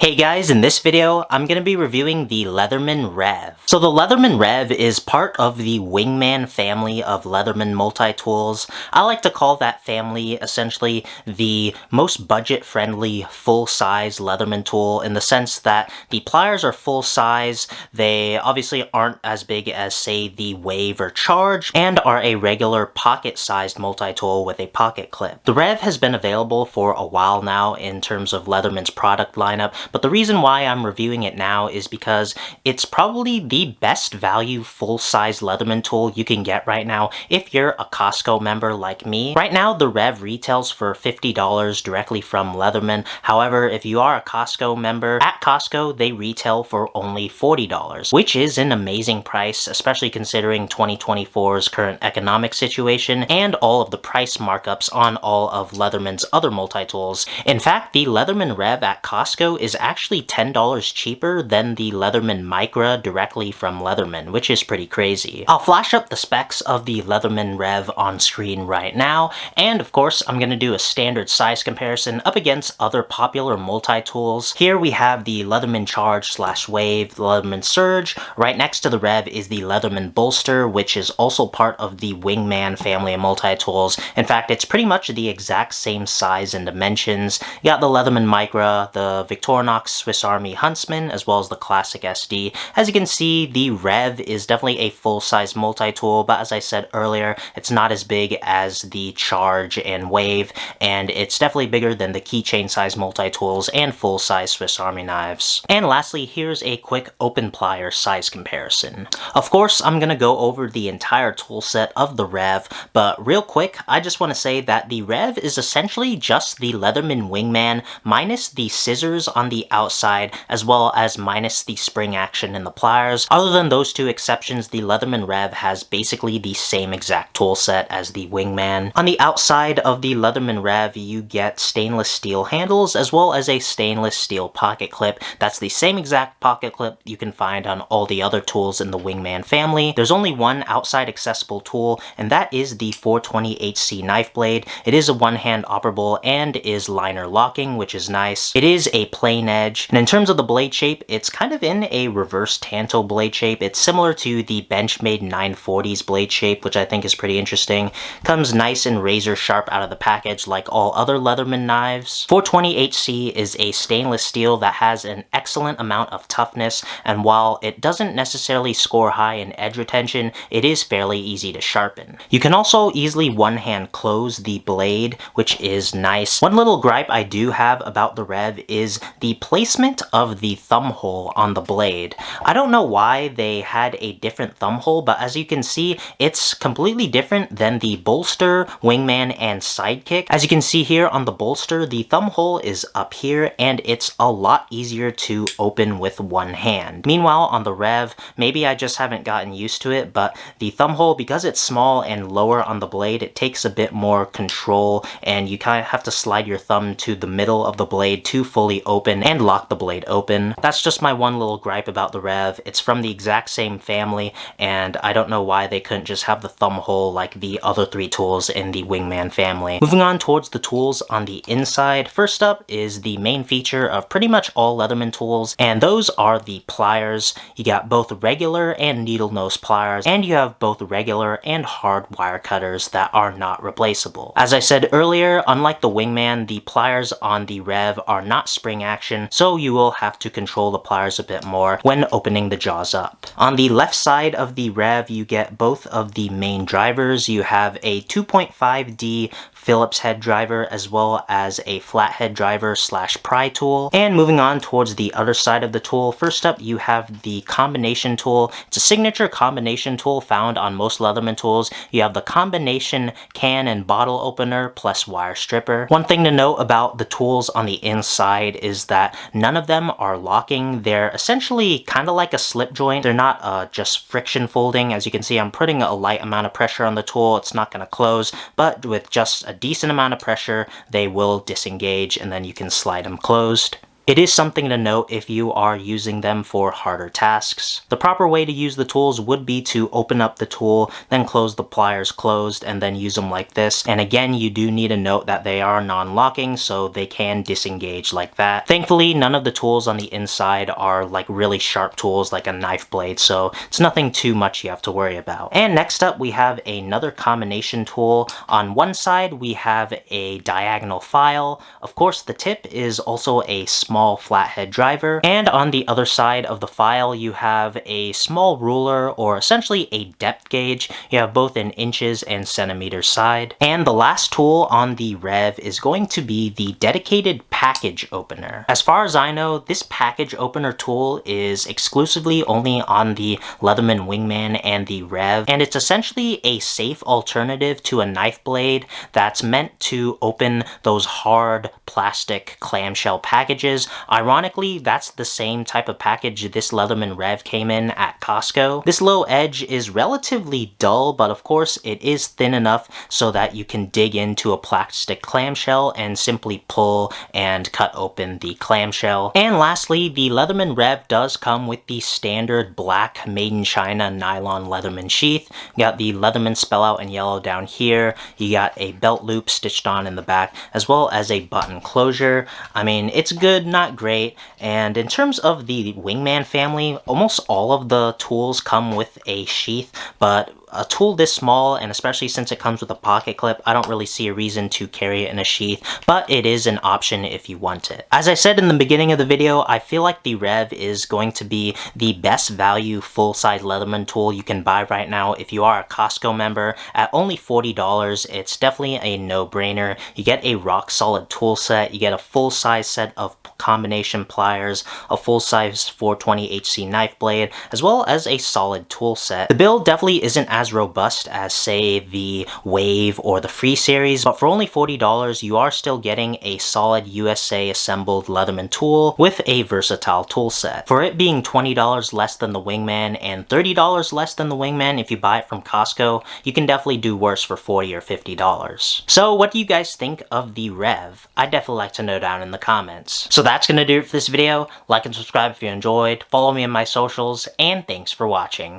Hey guys, in this video, I'm going to be reviewing the Leatherman Rev. So the Leatherman Rev is part of the Wingman family of Leatherman multi-tools. I like to call that family essentially the most budget-friendly, full-size Leatherman tool in the sense that the pliers are full-size, they obviously aren't as big as, say, the Wave or Charge, and are a regular pocket-sized multi-tool with a pocket clip. The Rev has been available for a while now in terms of Leatherman's product lineup, but the reason why I'm reviewing it now is because it's probably the best value full-size Leatherman tool you can get right now if you're a Costco member like me. Right now, the Rev retails for $50 directly from Leatherman. However, if you are a Costco member, at Costco, they retail for only $40, which is an amazing price, especially considering 2024's current economic situation and all of the price markups on all of Leatherman's other multi-tools. In fact, the Leatherman Rev at Costco is actually $10 cheaper than the Leatherman Micra directly from Leatherman, which is pretty crazy. I'll flash up the specs of the Leatherman Rev on screen right now, and of course I'm going to do a standard size comparison up against other popular multi-tools. Here we have the Leatherman Charge / Wave, the Leatherman Surge. Right next to the Rev is the Leatherman Bolster, which is also part of the Wingman family of multi-tools. In fact, it's pretty much the exact same size and dimensions. You got the Leatherman Micra, the Victorinox Swiss Army Huntsman, as well as the Classic SD. As you can see, the Rev is definitely a full-size multi-tool, but as I said earlier, it's not as big as the Charge and Wave, and it's definitely bigger than the keychain size multi-tools and full-size Swiss Army knives. And lastly, here's a quick open plier size comparison. Of course, I'm gonna go over the entire tool set of the Rev, but real quick, I just want to say that the Rev is essentially just the Leatherman Wingman minus the scissors on the outside, as well as minus the spring action in the pliers. Other than those two exceptions, the Leatherman Rev has basically the same exact tool set as the Wingman. On the outside of the Leatherman Rev, you get stainless steel handles, as well as a stainless steel pocket clip. That's the same exact pocket clip you can find on all the other tools in the Wingman family. There's only one outside accessible tool, and that is the 420HC knife blade. It is a one-hand operable and is liner locking, which is nice. It is a plain edge, and in terms of the blade shape, it's kind of in a reverse tanto blade shape. It's similar to the Benchmade 940's blade shape, which I think is pretty interesting. Comes nice and razor sharp out of the package like all other Leatherman knives. 420HC is a stainless steel that has an excellent amount of toughness, and while it doesn't necessarily score high in edge retention, it is fairly easy to sharpen. You can also easily one-hand close the blade, which is nice. One little gripe I do have about the Rev is the placement of the thumb hole on the blade. I don't know why they had a different thumb hole, but as you can see, it's completely different than the Bolster, Wingman, and Sidekick. As you can see here on the Bolster, the thumb hole is up here, and it's a lot easier to open with one hand. Meanwhile, on the Rev, maybe I just haven't gotten used to it, but the thumb hole, because it's small and lower on the blade, it takes a bit more control, and you kind of have to slide your thumb to the middle of the blade to fully open and lock the blade open. That's just my one little gripe about the Rev. It's from the exact same family, and I don't know why they couldn't just have the thumb hole like the other three tools in the Wingman family. Moving on towards the tools on the inside, first up is the main feature of pretty much all Leatherman tools, and those are the pliers. You got both regular and needle nose pliers, and you have both regular and hard wire cutters that are not replaceable. As I said earlier, unlike the Wingman, the pliers on the Rev are not spring action, so you will have to control the pliers a bit more when opening the jaws up. On the left side of the Rev, you get both of the main drivers. You have a 2.5D Phillips head driver, as well as a flathead driver / pry tool. And moving on towards the other side of the tool, first up you have the combination tool. It's a signature combination tool found on most Leatherman tools. You have the combination can and bottle opener plus wire stripper. One thing to note about the tools on the inside is that none of them are locking. They're essentially kind of like a slip joint. They're not just friction folding. As you can see, I'm putting a light amount of pressure on the tool. It's not going to close, but with just a decent amount of pressure, they will disengage, and then you can slide them closed. It is something to note if you are using them for harder tasks. The proper way to use the tools would be to open up the tool, then close the pliers closed, and then use them like this. And again, you do need to note that they are non-locking, so they can disengage like that. Thankfully, none of the tools on the inside are like really sharp tools like a knife blade, so it's nothing too much you have to worry about. And next up, we have another combination tool. On one side, we have a diagonal file. Of course, the tip is also a small flathead driver. And on the other side of the file, you have a small ruler, or essentially a depth gauge. You have both an inches and centimeters side. And the last tool on the Rev is going to be the dedicated package opener. As far as I know, this package opener tool is exclusively only on the Leatherman Wingman and the Rev, and it's essentially a safe alternative to a knife blade that's meant to open those hard plastic clamshell packages. Ironically, that's the same type of package this Leatherman Rev came in at Costco. This low edge is relatively dull, but of course it is thin enough so that you can dig into a plastic clamshell and simply pull and cut open the clamshell. And lastly, the Leatherman Rev does come with the standard black made in China nylon Leatherman sheath. You got the Leatherman spell out in yellow down here. You got a belt loop stitched on in the back, as well as a button closure. I mean, it's good, not great. And in terms of the Wingman family, almost all of the tools come with a sheath, but a tool this small, and especially since it comes with a pocket clip, I don't really see a reason to carry it in a sheath, but it is an option if you want it. As I said in the beginning of the video, I feel like the Rev is going to be the best value full-size Leatherman tool you can buy right now. If you are a Costco member, at only $40, it's definitely a no-brainer. You get a rock-solid tool set, you get a full-size set of combination pliers, a full-size 420HC knife blade, as well as a solid tool set. The build definitely isn't as robust as, say, the Wave or the Free series, but for only $40, you are still getting a solid USA assembled Leatherman tool with a versatile tool set. For it being $20 less than the Wingman and $30 less than the Wingman if you buy it from Costco, you can definitely do worse for $40 or $50. So what do you guys think of the Rev? I'd definitely like to know down in the comments. So that's gonna do it for this video. Like and subscribe if you enjoyed, follow me on my socials, and thanks for watching.